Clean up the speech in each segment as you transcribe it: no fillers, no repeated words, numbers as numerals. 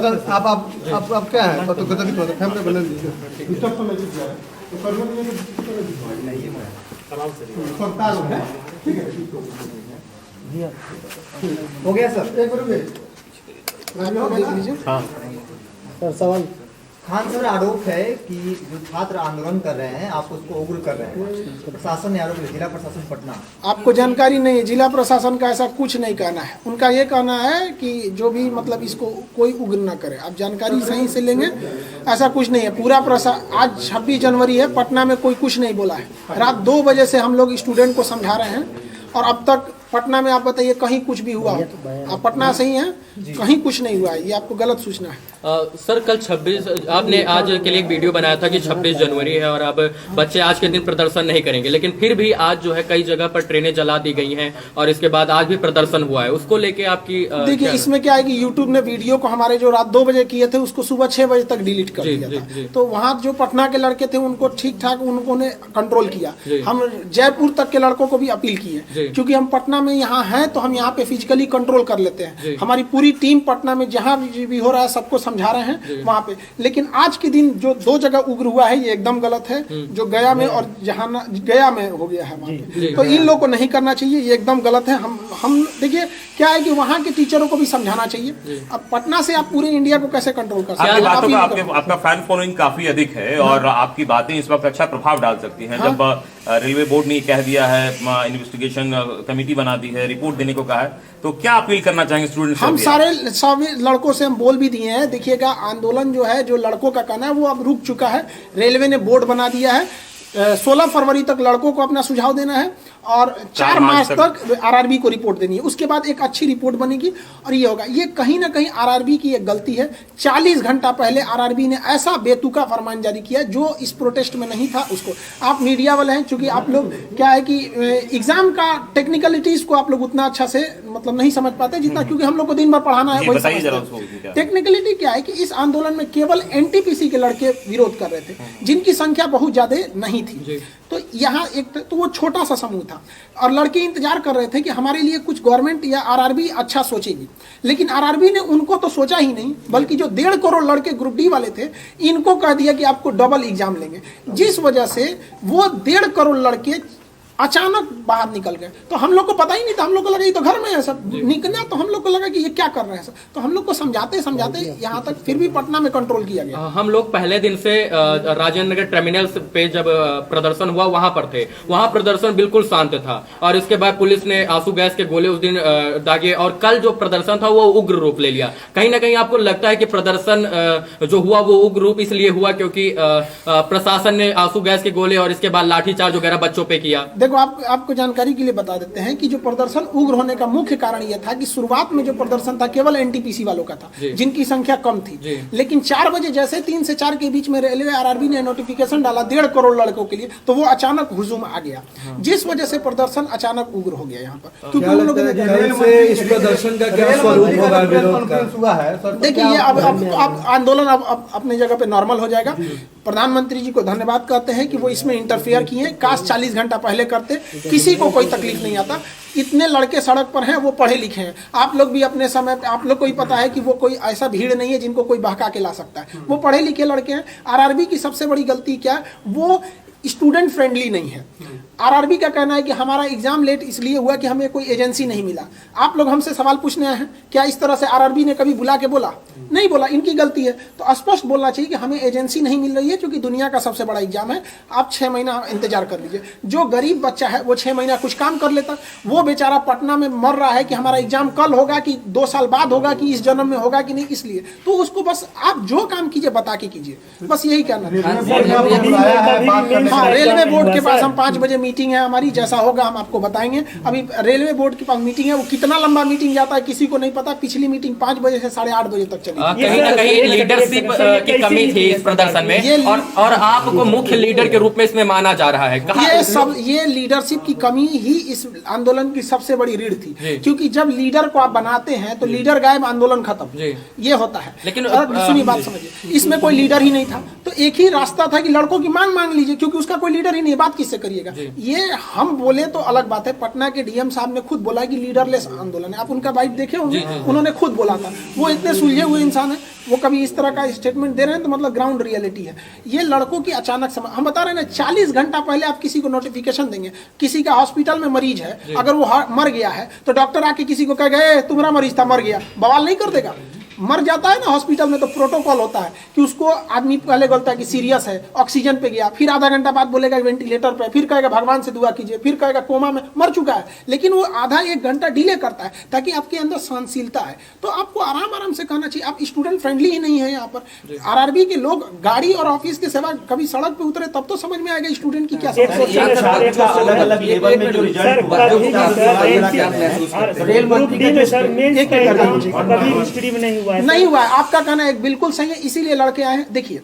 आप क्या है तो गदर की तो फैमिली बना दीजिए ठीक है हो गया सर एक मिनट हाँ सर सवाल खान सर आरोप है कि जो छात्र आंदोलन कर रहे हैं आप उसको उग्र कर रहे हैं। प्रशासन ने आरोप जिला प्रशासन पटना आपको जानकारी नहीं है, जिला प्रशासन का ऐसा कुछ नहीं कहना है। उनका ये कहना है कि जो भी मतलब इसको कोई उग्र ना करे। आप जानकारी सही से लेंगे, ऐसा कुछ नहीं है। पूरा आज 26 जनवरी है, पटना में कोई कुछ नहीं बोला है। रात 2 बजे से हम लोग स्टूडेंट को समझा रहे हैं और अब तक पटना में आप बताइए कहीं कुछ भी हुआ हो तो आप पटना से ही हैं, कहीं कुछ नहीं हुआ है। ये आपको गलत सूचना है। सर कल 26 आपने आज के लिए एक वीडियो बनाया था कि 26 जनवरी है और अब बच्चे आज के दिन प्रदर्शन नहीं करेंगे, लेकिन फिर भी आज जो है कई जगह पर ट्रेनें जला दी गई हैं और इसके बाद आज भी प्रदर्शन हुआ है। उसको लेके आपकी देखिए इसमें क्या है कि यूट्यूब ने वीडियो को हमारे जो रात 2 बजे किए थे उसको सुबह 6 बजे तक डिलीट कर दिया था। तो वहाँ जो पटना के लड़के थे उनको ठीक ठाक उन्होंने कंट्रोल किया। हम जयपुर तक के लड़कों को भी अपील की है, क्योंकि हम पटना में यहाँ हैं तो हम यहाँ पे फिजिकली कंट्रोल कर लेते हैं। हमारी पूरी टीम पटना में जहाँ भी हो रहा है सबको समझा रहे हैं वहाँ पे। लेकिन आज के दिन जो 2 जगह उग्र हुआ है ये एकदम गलत है, जो गया में और गया में हो गया है वहाँ पे, तो इन लोगों को नहीं करना चाहिए, ये एकदम गलत है। हम देखिए क्या है कि वहाँ के टीचरों को भी समझाना चाहिए। अब पटना से आप पूरे इंडिया को कैसे कंट्रोल कर सकते हैं? आपका फैन फॉलोइंग काफी अधिक है और आपकी बातें इस वक्त अच्छा प्रभाव डाल सकती हैं। जब रेलवे बोर्ड ने कह दिया है, इन्वेस्टिगेशन कमेटी बना दी है, रिपोर्ट देने को कहा है, तो क्या अपील करना चाहेंगे स्टूडेंट्स? हम सभी लड़कों से हम बोल भी दिए हैं। देखिएगा आंदोलन जो है, जो लड़कों का कहना है वो अब रुक चुका है। रेलवे ने बोर्ड बना दिया है, 16 फरवरी तक लड़कों को अपना सुझाव देना है और 4 मार्च तक आरआरबी को रिपोर्ट देनी है। उसके बाद एक अच्छी रिपोर्ट बनेगी और ये होगा। ये कहीं ना कहीं आरआरबी की एक गलती है। 40 घंटा पहले आरआरबी ने ऐसा बेतुका फरमान जारी किया जो इस प्रोटेस्ट में नहीं था। उसको आप मीडिया वाले हैं, चूंकि आप लोग क्या है कि एग्जाम का टेक्निकलिटीज को आप लोग उतना अच्छा से मतलब नहीं समझ पाते जितना, क्योंकि हम लोग को दिन भर पढ़ाना है। टेक्निकलिटी क्या है कि इस आंदोलन में केवल एनटीपीसी के लड़के विरोध कर रहे थे, जिनकी संख्या बहुत ज्यादा नहीं थी। तो यहाँ एक तो वो छोटा सा समूह था और लड़के इंतजार कर रहे थे कि हमारे लिए कुछ गवर्नमेंट या आरआरबी अच्छा सोचेगी, लेकिन आरआरबी ने उनको तो सोचा ही नहीं, बल्कि जो 1.5 करोड़ लड़के ग्रुप डी वाले थे इनको कह दिया कि आपको डबल एग्जाम लेंगे, जिस वजह से वो 1.5 करोड़ लड़के अचानक बाहर निकल गए। तो हम लोग को पता ही नहीं था, हम लोग को लगा ये तो घर में है सब निकला, तो हम लोग को लगा कि ये क्या कर रहे हैं सब। तो हम लोग को समझाते समझाते यहाँ तक फिर भी पटना में कंट्रोल किया गया। हम लोग पहले दिन से राजेंद्र नगर टर्मिनल पे जब प्रदर्शन हुआ वहां पर थे, वहां प्रदर्शन बिल्कुल शांत था और इसके बाद पुलिस ने आंसू गैस के गोले उस दिन दागे और कल जो प्रदर्शन था वो उग्र रूप ले लिया। कहीं ना कहीं आपको लगता है कि प्रदर्शन जो हुआ वो उग्र रूप इसलिए हुआ क्योंकि प्रशासन ने आंसू गैस के गोले और इसके बाद लाठीचार्ज वगैरह बच्चों पे किया? देखो आपको जानकारी के लिए बता देते हैं कि जो प्रदर्शन उग्र होने का मुख्य कारण यह था कि शुरुआत में जो प्रदर्शन था केवल एनटीपीसी वालों का था, जिनकी संख्या कम थी। लेकिन 4 बजे जैसे 3 से 4 के बीच में रेलवे आरआरबी ने नोटिफिकेशन डाला 1.5 करोड़ लड़कों के लिए, तो वो अचानक हुजूम आ गया, जिस वजह से प्रदर्शन अचानक उग्र हो गया यहाँ पर। क्योंकि इस प्रदर्शन का क्या स्वरूप होगा, विरोध का? देखिए ये अब आंदोलन अब अपनी जगह पे नॉर्मल हो जाएगा। प्रधानमंत्री जी को धन्यवाद करते हैं कि वो इसमें इंटरफेयर किए। काश 40 घंटा पहले करते, किसी को कोई तकलीफ नहीं आता। इतने लड़के सड़क पर हैं, वो पढ़े लिखे हैं। आप लोग भी अपने समय पे आप लोग को ही पता है कि वो कोई ऐसा भीड़ नहीं है जिनको कोई बहका के ला सकता है। वो पढ़े लिखे लड़के हैं। आरआरबी की सबसे बड़ी गलती क्या है, वो स्टूडेंट फ्रेंडली नहीं है। आरआरबी का कहना है कि हमारा एग्जाम लेट इसलिए हुआ कि हमें कोई एजेंसी नहीं मिला। आप लोग हमसे सवाल पूछने आए हैं, क्या इस तरह से आरआरबी ने कभी बुला के बोला? नहीं बोला, इनकी गलती है। तो स्पष्ट बोलना चाहिए कि हमें एजेंसी नहीं मिल रही है, क्योंकि दुनिया का सबसे बड़ा एग्जाम है, आप 6 महीना इंतजार कर लीजिए। जो गरीब बच्चा है वो 6 महीना कुछ काम कर लेता, वो बेचारा पटना में मर रहा है कि हमारा एग्जाम कल होगा कि 2 साल बाद होगा कि इस जन्म में होगा कि नहीं, इसलिए तो उसको बस आप जो काम कीजिए बता के कीजिए, बस यही करना है। हाँ, रेलवे बोर्ड के पास हम 5 बजे मीटिंग है हमारी, जैसा होगा हम आपको बताएंगे। अभी रेलवे बोर्ड के पास मीटिंग है, वो कितना लंबा मीटिंग जाता है किसी को नहीं पता। पिछली मीटिंग 5 बजे से 8:30 बजे तक चली। कहीं ना कहीं लीडरशिप की कमी थी इस प्रदर्शन में और आपको मुख्य लीडर के रूप में इसमें माना जा रहा है। ये लीडरशिप की कमी ही इस आंदोलन की सबसे बड़ी रीढ़ थी, क्योंकि जब लीडर को आप बनाते हैं तो लीडर गायब, आंदोलन खत्म, ये होता है। लेकिन सुनिए बात समझिए, इसमें कोई लीडर ही नहीं था, तो एक ही रास्ता था कि लड़कों की मांग लीजिए, क्योंकि उसका कोई लीडर ही नहीं है, बात किससे करिएगा। ये हम बोले तो अलग बात है, पटना के डीएम साहब ने खुद बोला कि लीडरलेस आंदोलन है। आप उनका बाइट देखे होंगे, उन्होंने खुद बोला था। वो इतने सुलझे हुए इंसान है, वो कभी इस तरह का स्टेटमेंट दे रहे हैं तो मतलब ग्राउंड रियलिटी है। ये लड़कों की अचानक हम बता रहे हैं ना, 40 घंटा पहले आप किसी को नोटिफिकेशन देंगे, किसी का हॉस्पिटल में मरीज है, अगर वो मर गया है तो डॉक्टर आके किसी को कह गए तुम्हारा मरीज था मर गया, बवाल नहीं कर देगा? मर जाता है ना हॉस्पिटल में तो प्रोटोकॉल होता है कि उसको आदमी पहले बोलता है कि सीरियस है, ऑक्सीजन पे गया, फिर आधा घंटा बाद बोलेगा वेंटिलेटर पे, फिर कहेगा भगवान से दुआ कीजिए, फिर कहेगा कोमा में मर चुका है। लेकिन वो आधा एक घंटा डिले करता है ताकि आपके अंदर सहनशीलता है। तो आपको आराम आराम से कहना चाहिए। आप स्टूडेंट फ्रेंडली ही नहीं है यहाँ पर। आरआरबी के लोग गाड़ी और ऑफिस की सेवा, कभी सड़क पे उतरे तब तो समझ में आएगा स्टूडेंट की क्या नहीं हुआ है। आपका कहना एक बिल्कुल सही है, इसीलिए लड़के आए हैं। देखिए,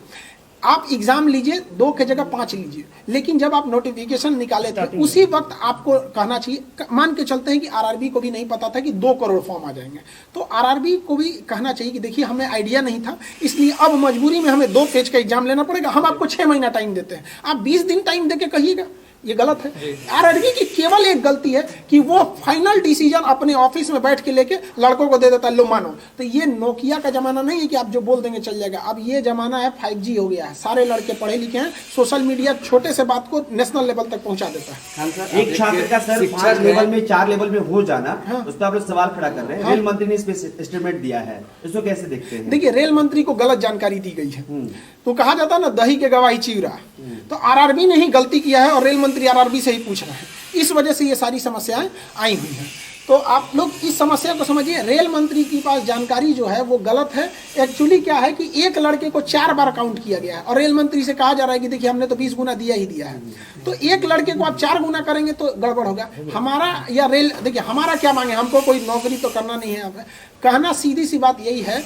आप एग्जाम लीजिए 2 के जगह 5 लीजिए, लेकिन जब आप नोटिफिकेशन निकाले थे उसी वक्त आपको कहना चाहिए, मान के चलते हैं कि आरआरबी को भी नहीं पता था कि 2 करोड़ फॉर्म आ जाएंगे, तो आरआरबी को भी कहना चाहिए कि देखिए हमें आइडिया नहीं था, इसलिए अब मजबूरी में हमें 2 पेज का एग्जाम लेना पड़ेगा, हम आपको 6 महीना टाइम देते हैं, आप 20 दिन टाइम देके कहिएगा। ये गलत है। आरआरबी की केवल एक गलती है कि वो फाइनल डिसीजन अपने ऑफिस में बैठ के लेके लड़कों को दे देता है, लो मानो। तो ये नोकिया का जमाना नहीं है कि आप जो बोल देंगे चल जाएगा। अब ये जमाना है 5G हो गया है, सारे लड़के पढ़े लिखे हैं, सोशल मीडिया छोटे से बात को नेशनल लेवल तक पहुंचा देता है। एक छात्र का सर 5 लेवल में 4 लेवल में हो जाना, उस पर आप लोग सवाल खड़ा कर रहे हैं। रेल मंत्री ने इस पे स्टेटमेंट दिया है, इसको कैसे देखते हैं? देखिए, रेल मंत्री को गलत जानकारी दी गई है। तो कहा जाता है ना, दही के गवाही चिवरा। तो आरआरबी ने ही गलती किया है और रेल मंत्री आरआरबी से ही पूछ रहे हैं, इस वजह से ये सारी समस्याएं आई हुई हैं। तो आप लोग इस समस्या को समझिए। रेल मंत्री के पास जानकारी जो है वो गलत है। एक्चुअली क्या है कि एक लड़के को 4 बार काउंट किया गया है और रेल मंत्री से कहा जा रहा है कि देखिए हमने तो 20 गुना दिया ही दिया है। तो एक लड़के को आप 4 गुना करेंगे तो गड़बड़ होगा। हमारा या रेल, देखिए हमारा क्या मांगे, हमको कोई नौकरी तो करना नहीं है। आप कहना सीधी सी बात यही है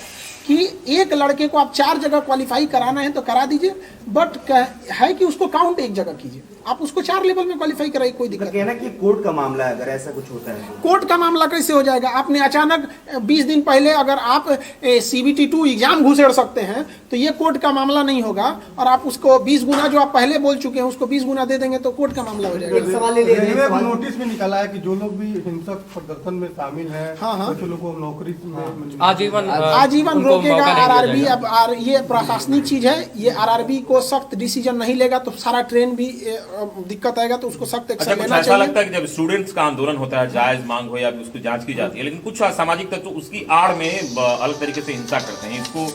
कि एक लड़के को आप 4 जगह क्वालिफाई कराना है तो करा दीजिए, बट है कि उसको काउंट एक जगह कीजिए। आप उसको 4 लेवल में क्वालिफाई कराइए, कोई दिक्कत नहीं। कहना कि कोर्ट का मामला है, अगर ऐसा कुछ होता है तो कोर्ट का मामला कैसे हो जाएगा? आपने अचानक 20 दिन पहले अगर आप CBT 2 एग्जाम घुसेड़ सकते हैं तो ये कोर्ट का मामला नहीं होगा, और आप उसको 20 गुना जो आप पहले बोल चुके हैं उसको 20 गुना दे देंगे तो कोर्ट का मामला हो जाएगा। सवाल ले रेलवे को नोटिस भी निकाला है कि जो लोग भी हिंसक प्रदर्शन में शामिल हैं, हाँ। कुछ लोगों को नौकरी में आजीवन रोकेगा आरआरबी। अब ये प्रशासनिक चीज है, ये आरआरबी को सख्त डिसीजन नहीं लेगा तो सारा ट्रेन भी दिक्कत आएगा, तो उसको सख्त एक्शन लेना चाहिए। ऐसा लगता है कि जब स्टूडेंट्स का आंदोलन होता है, जायज मांग हो या उसकी जांच की जाती है, लेकिन कुछ असामाजिक तत्व उसकी आड़ में अलग तरीके से हिंसा करते हैं, इसको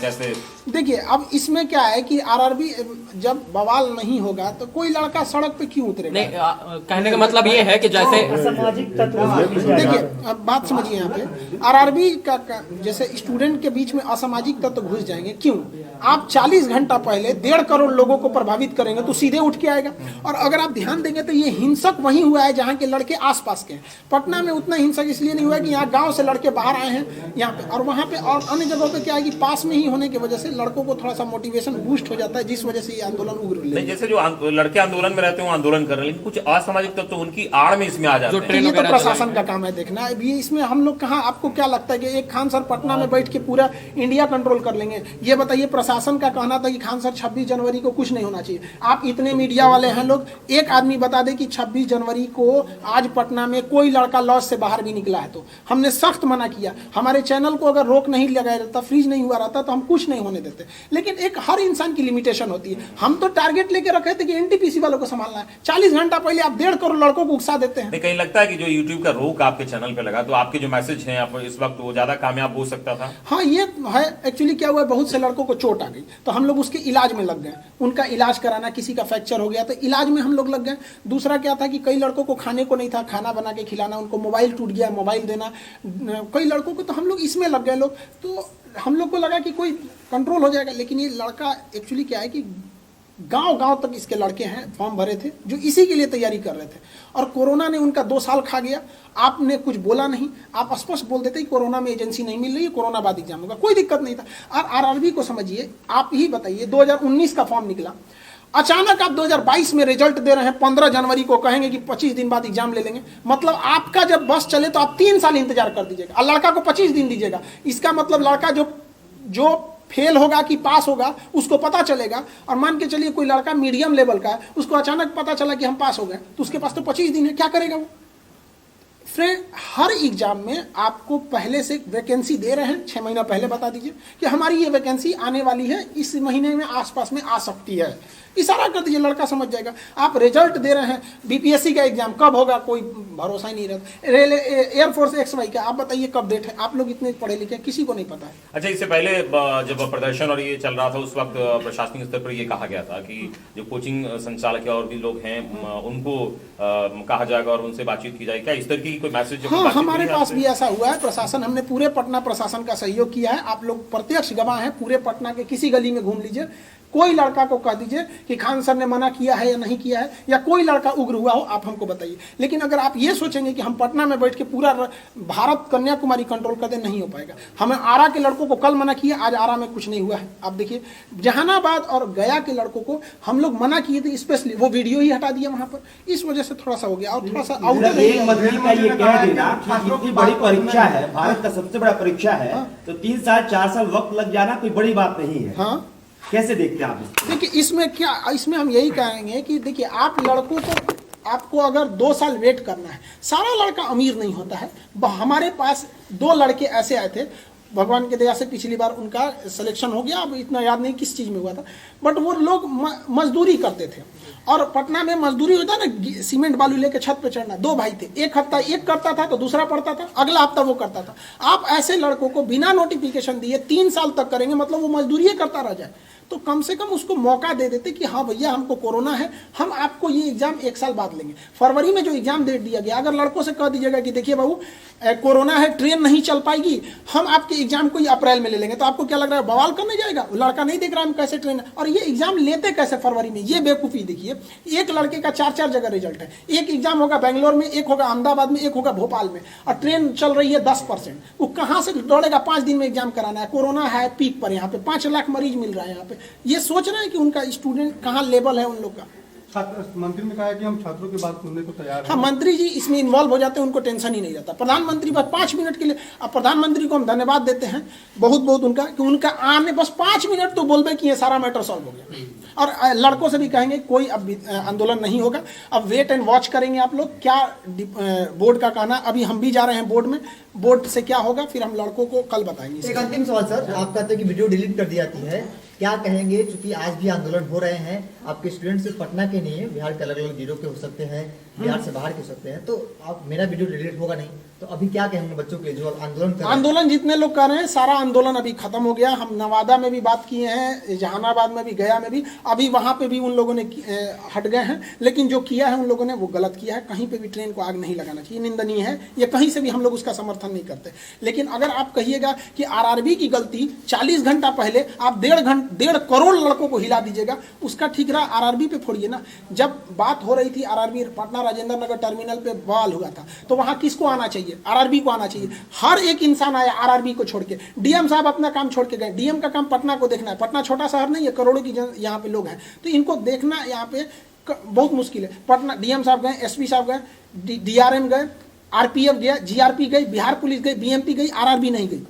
कैसे? देखिए, अब इसमें क्या है कि आरआरबी जब बवाल नहीं होगा तो कोई लड़का सड़क पे क्यों उतरेगा? नहीं, कहने का मतलब ये है कि जैसे सामाजिक तत्व, देखिए अब बात समझिए यहाँ पे, आरआरबी का जैसे स्टूडेंट के बीच में असामाजिक तत्व घुस जाएंगे। क्यों? आप 40 घंटा पहले 1.5 करोड़ लोगों को प्रभावित करेंगे तो सीधे उठ के आएगा। और अगर आप ध्यान देंगे तो ये हिंसक वहीं हुआ है जहाँ के लड़के आसपास के हैं। पटना में उतना हिंसक इसलिए नहीं हुआ कि यहाँ गाँव से लड़के बाहर आए हैं यहाँ पे, और वहाँ पे और अन्य जगहों पे क्या है कि पास में ही होने की वजह से लड़कों को थोड़ा सा मोटिवेशन बूस्ट हो जाता है, जिस वजह से ये आंदोलन उग्र ले। जैसे जो लड़के आंदोलन में रहते हैं वो आंदोलन कर रहे हैं, लेकिन कुछ असामाजिक तत्व तो उनकी आड़ में इसमें आ जाते हैं। ये तो प्रशासन का काम है देखना। अभी इसमें हम लोग कहाँ, आपको क्या लगता है कि एक खान सर पटना में बैठ के पूरा इंडिया कंट्रोल कर लेंगे? ये बताइए, प्रशासन का कहना था कि खान सर 26 जनवरी को कुछ नहीं होना चाहिए। आप इतने मीडिया वाले हैं लोग, एक आदमी बता दे कि 26 जनवरी को आज पटना में कोई लड़का लॉज से बाहर भी निकला है तो हमने सख्त मना किया। हमारे चैनल को अगर रोक नहीं लगाया रहता, फ्रीज नहीं हुआ रहता तो हम कुछ नहीं होने देते। लेकिन एक हर इंसान की लिमिटेशन होती है। हम तो टारगेट लेके रखे थे कि एनटीपीसी वालों को संभालना है। 40 घंटा पहले आप 1.5 करोड़ लड़कों को उकसा देते हैं। कहीं लगता है कि जो यूट्यूब का रोक आपके चैनल पे लगा तो आपके जो मैसेज हैं आप इस वक्त वो ज्यादा कामयाब हो सकता था? हाँ, ये है। एक्चुअली क्या हुआ, बहुत से लड़कों को चोट आ गई तो हम लोग उसके इलाज में लग गए। उनका इलाज कराना, किसी का फ्रैक्चर हो गया तो इलाज में हम लोग लग गए। दूसरा क्या था कि कई लड़कों को खाने को नहीं था, खाना बना के खिलाना, उनको मोबाइल टूट गया, मोबाइल देना कई लड़कों को, तो हम लोग इसमें लग गए लोग। तो हम लोग को लगा कि कोई कंट्रोल हो जाएगा, लेकिन ये लड़का एक्चुअली क्या है कि गांव-गांव तक इसके लड़के हैं, फॉर्म भरे थे जो इसी के लिए तैयारी कर रहे थे, और कोरोना ने उनका 2 साल खा गया। आपने कुछ बोला नहीं, आप स्पष्ट बोल देते कि कोरोना में एजेंसी नहीं मिल रही है, कोरोना बाद एग्जाम होगा, कोई दिक्कत नहीं था। और आरआरबी को समझिए, आप ही बताइए, 2019 का फॉर्म निकला, अचानक आप 2022 में रिजल्ट दे रहे हैं, 15 जनवरी को कहेंगे कि 25 दिन बाद एग्जाम ले लेंगे। मतलब आपका जब बस चले तो आप 3 साल इंतजार कर दीजिएगा और लड़का को 25 दिन दीजिएगा। इसका मतलब लड़का जो फेल होगा कि पास होगा उसको पता चलेगा। और मान के चलिए कोई लड़का मीडियम लेवल का है, उसको अचानक पता चला कि हम पास हो गए, तो उसके पास तो 25 दिन है, क्या करेगा वो? फ्रेंड, हर एग्जाम में आपको पहले से वैकेंसी दे रहे हैं, 6 महीना पहले बता दीजिए कि हमारी ये वैकेंसी आने वाली है, इस महीने में आसपास में आ सकती है, इशारा कर दीजिए, लड़का समझ जाएगा। आप रिजल्ट दे रहे हैं, बीपीएससी का एग्जाम कब होगा कोई भरोसा ही नहीं रहता, रेलवे एयरफोर्स XY का आप बताइए कब डेट है, आप लोग इतने पढ़े लिखे किसी को नहीं पता है। अच्छा, इससे पहले जब प्रदर्शन और ये चल रहा था उस वक्त प्रशासनिक स्तर पर ये कहा गया था कि जो कोचिंग संचालक और भी लोग हैं उनको कहा जाएगा और उनसे बातचीत की जाएगी, क्या इस तरह की कोई मैसेज? हाँ, हमारे पास भी ऐसा हुआ है। प्रशासन, हमने पूरे पटना प्रशासन का सहयोग किया है, आप लोग प्रत्यक्ष गवाह हैं। पूरे पटना के किसी गली में घूम लीजिए, कोई लड़का को कह दीजिए कि खान सर ने मना किया है या नहीं किया है, या कोई लड़का उग्र हुआ हो, आप हमको बताइए। लेकिन अगर आप ये सोचेंगे कि हम पटना में बैठ के पूरा भारत कन्याकुमारी कंट्रोल कर दे, नहीं हो पाएगा। हमें आरा के लड़कों को कल मना किया, आज आरा में कुछ नहीं हुआ है। आप देखिए, जहानाबाद और गया के लड़कों को हम लोग मना किए थे, स्पेशली वो वीडियो ही हटा दिया वहां पर, इस वजह से थोड़ा सा हो गया। और थोड़ा सा मतलब एक मंत्री का ये कह देना कि इतनी बड़ी परीक्षा है, भारत का सबसे बड़ा परीक्षा है, तो 3 साल 4 साल वक्त लग जाना कोई बड़ी बात नहीं है। हाँ, कैसे देखते हैं आप इसको? देखिए, इसमें क्या, इसमें हम यही कहेंगे कि देखिए, आप लड़कों को, आपको अगर 2 साल वेट करना है, सारा लड़का अमीर नहीं होता है। हमारे पास 2 लड़के ऐसे आए थे, भगवान की दया से पिछली बार उनका सिलेक्शन हो गया, अब इतना याद नहीं किस चीज़ में हुआ था, बट वो लोग मजदूरी करते थे। और पटना में मजदूरी होता है ना, सीमेंट बालू लेके छत पे चढ़ना। 2 भाई थे, एक हफ्ता एक करता था तो दूसरा पढ़ता था, अगला हफ्ता वो करता था। आप ऐसे लड़कों को बिना नोटिफिकेशन दिए 3 साल तक करेंगे, मतलब वो मजदूरी करता रह जाए, तो कम से कम उसको मौका दे देते कि हाँ भैया, हमको कोरोना है, हम आपको ये एग्जाम 1 साल बाद लेंगे। फरवरी में जो एग्जाम डेट दिया गया, अगर लड़कों से कह दीजिएगा कि देखिए बाबू, कोरोना है, ट्रेन नहीं चल पाएगी, हम आपके एग्जाम को ही अप्रैल में ले लेंगे, तो आपको क्या लग रहा है, बवाल करने जाएगा? लड़का नहीं देख रहा हम कैसे ट्रेन, और ये एग्जाम लेते कैसे फरवरी में, ये बेवकूफ़ी देखिए। एक लड़के का 4 जगह रिजल्ट है, एक एग्जाम होगा बेंगलोर में, एक होगा अहमदाबाद में, एक होगा भोपाल में, और ट्रेन चल रही है 10%। वो कहाँ से दौड़ेगा? 5 दिन में एग्जाम कराना है, कोरोना है पीक पर, यहाँ पे 5 लाख मरीज मिल रहा है यहाँ पे। ये सोच रहे हैं कि उनका स्टूडेंट कहाँ लेवल है उन लोग का। मंत्री ने कहा है कि हम छात्रों की बात सुनने को तैयार हैं। हाँ, मंत्री जी इसमें इन्वॉल्व हो जाते हैं, उनको टेंशन ही नहीं रहता। प्रधानमंत्री बस 5 मिनट के लिए, अब प्रधानमंत्री को हम धन्यवाद देते हैं बहुत बहुत उनका, कि उनका आने बस 5 मिनट तो बोल कि ये सारा मैटर सॉल्व हो गया। और लड़कों से भी कहेंगे कोई अब आंदोलन नहीं होगा, अब वेट एंड वॉच करेंगे आप लोग, क्या बोर्ड का कहना। अभी हम भी जा रहे हैं बोर्ड में, बोर्ड से क्या होगा फिर हम लड़कों को कल बताएंगे। एक अंतिम सवाल सर, आप कहते हैं कि वीडियो डिलीट कर दी जाती है, क्या कहेंगे? चूंकि आज भी आंदोलन हो रहे हैं, आपके स्टूडेंट सिर्फ पटना के नहीं है, बिहार के अलग अलग जिलों के हो सकते हैं, बिहार से बाहर के हो सकते हैं, तो आप, मेरा वीडियो डिलीट होगा नहीं, तो अभी क्या कहेंगे बच्चों के जो आंदोलन कर रहे हैं? आंदोलन जितने लोग कर रहे हैं, सारा आंदोलन अभी खत्म हो गया। हम नवादा में भी बात किए हैं, जहानाबाद में भी, गया में भी, अभी वहां पे भी उन लोगों ने हट गए हैं। लेकिन जो किया है उन लोगों ने वो गलत किया है, कहीं पे भी ट्रेन को आग नहीं लगाना चाहिए, निंदनीय है ये, कहीं से भी हम लोग उसका समर्थन नहीं करते। लेकिन अगर आप कहिएगा कि आरआरबी की गलती 40 घंटा पहले आप 1.5 करोड़ लड़कों को हिला दीजिएगा, उसका ठीक रहा, आरआरबी पे फोड़िए ना। जब बात हो रही थी आरआरबी पटना राजेंद्र नगर टर्मिनल पे बवाल हुआ था, तो वहां किसको आना चाहिए? आरआरबी को आना चाहिए। हर एक इंसान आया आरआरबी को छोड़ के, डीएम साहब अपना काम छोड़ के गए। डीएम का काम पटना को देखना है, पटना छोटा शहर नहीं है, करोड़ों की यहाँ पे लोग हैं, तो इनको देखना यहाँ पे बहुत मुश्किल है। पटना डीएम साहब गए, एसपी साहब गए, डीआरएम गए, आरपीएफ गया, जीआरपी गई, बिहार पुलिस गई, बीएमपी गई, आरआरबी नहीं गई।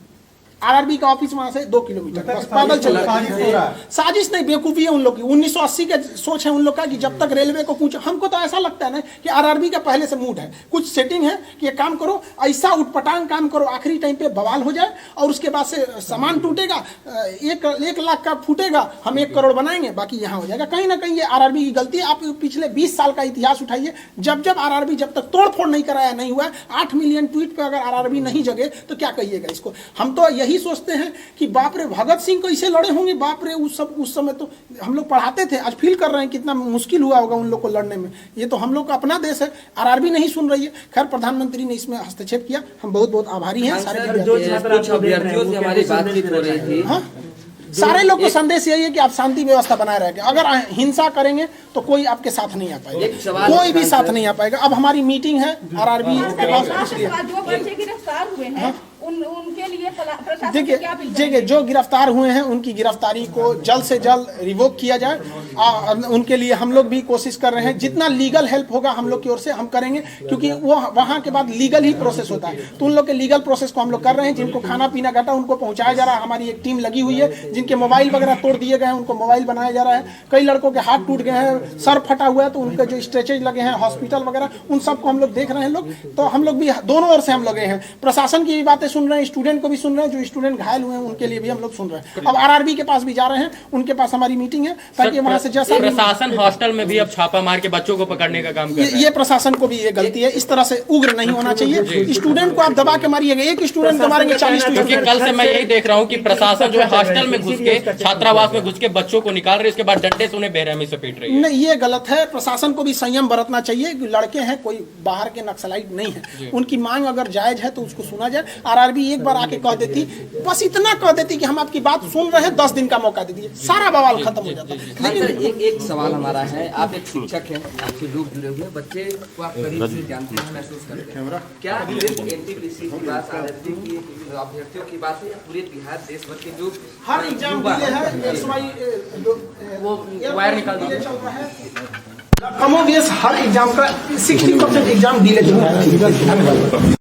आरआरबी का ऑफिस वहां से 2 किलोमीटर, बस पैदल चल रहा है। साजिश नहीं, बेवकूफी है उन लोग की। 1980 के सोच है उन लोग का कि जब तक रेलवे को पूछो। हमको तो ऐसा लगता है ना कि आरआरबी का पहले से मूड है, कुछ सेटिंग है कि ये काम करो, ऐसा उठपटांग काम करो, आखिरी टाइम पे बवाल हो जाए और उसके बाद से सामान टूटेगा, 1 लाख का फूटेगा, हम 1 करोड़ बनाएंगे, बाकी यहाँ हो जाएगा। कहीं ना कहीं ये आरआरबी की गलती है। आप पिछले 20 साल का इतिहास उठाइए, जब आरआरबी जब तक तोड़ फोड़ नहीं कराया नहीं हुआ। 8 मिलियन ट्वीट पे अगर आरआरबी नहीं जगे तो क्या कहिएगा इसको। हम तो यही सोचते हैं कि बाप रे, भगत सिंह कैसे लड़े होंगे, बाप रे, उस समय तो हम लोग पढ़ाते थे, आज फील कर रहे हैं कितना मुश्किल हुआ होगा उन लोग को लड़ने में। ये तो हम लोग का अपना देश है, आरआरबी नहीं सुन रही है। खैर, प्रधानमंत्री ने इसमें हस्तक्षेप किया, हम बहुत बहुत आभारी हैं। सारे अभ्यर्थियों से हमारी बातचीत हो रही थी। हाँ, सारे लोग को संदेश यही है कि आप शांति व्यवस्था बनाए रखें। अगर हिंसा करेंगे तो कोई आपके साथ नहीं आ पाएगा, कोई भी साथ नहीं आ पाएगा। अब हमारी मीटिंग है आरआरबी के पास, इसलिए जो बच्चे गिरफ्तार हुए हैं उनके लिए प्रशासन से देखिए क्या अपील देखिए जो गिरफ्तार हुए हैं उनकी गिरफ्तारी को जल्द से जल्द रिवोक किया जाए। उनके लिए हम लोग भी कोशिश कर रहे हैं, जितना लीगल हेल्प होगा हम लोग की ओर से हम करेंगे, क्योंकि वो वहां के बाद लीगल ही प्रोसेस होता है। तो उन लोग के लीगल प्रोसेस को हम लोग कर रहे हैं। जिनको खाना पीना घटा उनको पहुंचाया जा रहा है, हमारी एक टीम लगी हुई है। जिनके मोबाइल वगैरह तोड़ दिए गए हैं उनको मोबाइल बनाया जा रहा है। कई लड़कों के हाथ टूट गए हैं, सर फटा हुआ है, तो उनके जो स्ट्रेचेज लगे हैं हॉस्पिटल वगैरह, उन सबको हम लोग देख रहे हैं लोग। तो हम लोग भी दोनों ओर से हम लगे हैं, प्रशासन की भी बातें सुन रहे हैं, स्टूडेंट को भी सुन रहे हैं, जो स्टूडेंट घायल हुए हैं उनके लिए भी हम लोग सुन रहे हैं। अब आरआरबी के पास भी जा रहे हैं, उनके पास हमारी मीटिंग है ताकि वहां से जैसा प्रशासन हॉस्टल में भी अब छापा मार के बच्चों को पकड़ने का काम कर रहा है। ये प्रशासन को भी ये गलती है, इस तरह से उग्र नहीं होना चाहिए। स्टूडेंट को आप दबा के मारिएगा, एक स्टूडेंट को मारेंगे 40 क्योंकि स्टूडेंट। कल से मैं यही देख रहा हूँ कि प्रशासन जो है हॉस्टल में घुस के, छात्रावास में घुस के बच्चों को निकाल रहे, इसके बाद डंडे से उन्हें बेरहमी से पीट रही है। नहीं, ये गलत है। प्रशासन को भी संयम बरतना चाहिए। लड़के हैं, कोई बाहर के नक्सलाइट नहीं है। उनकी मांग अगर जायज है तो उसको सुना जाए। आरआरबी एक बार आके कह देती, बस इतना कह देती कि हम आपकी बात सुन रहे हैं, 10 दिन का मौका दे दीजिए, सारा बवाल खत्म हो जाता। लेकिन एक सवाल हमारा है, आप एक शिक्षक हैं, आपसे लोग जुड़े हुए हैं, बच्चे को आप करीब से जानते हैं, महसूस करते हैं। क्या सिर्फ एनटीपीसी की बात, आरएसडी की अभ्यर्थियों की बात है, या पूरे बिहार देश भर के जो हर एग्जाम डिले है, वो वायर निकाल दीजिए। चल रहा है कमोबेश हर एग्जाम का 60% एग्जाम डिले चल रहा है।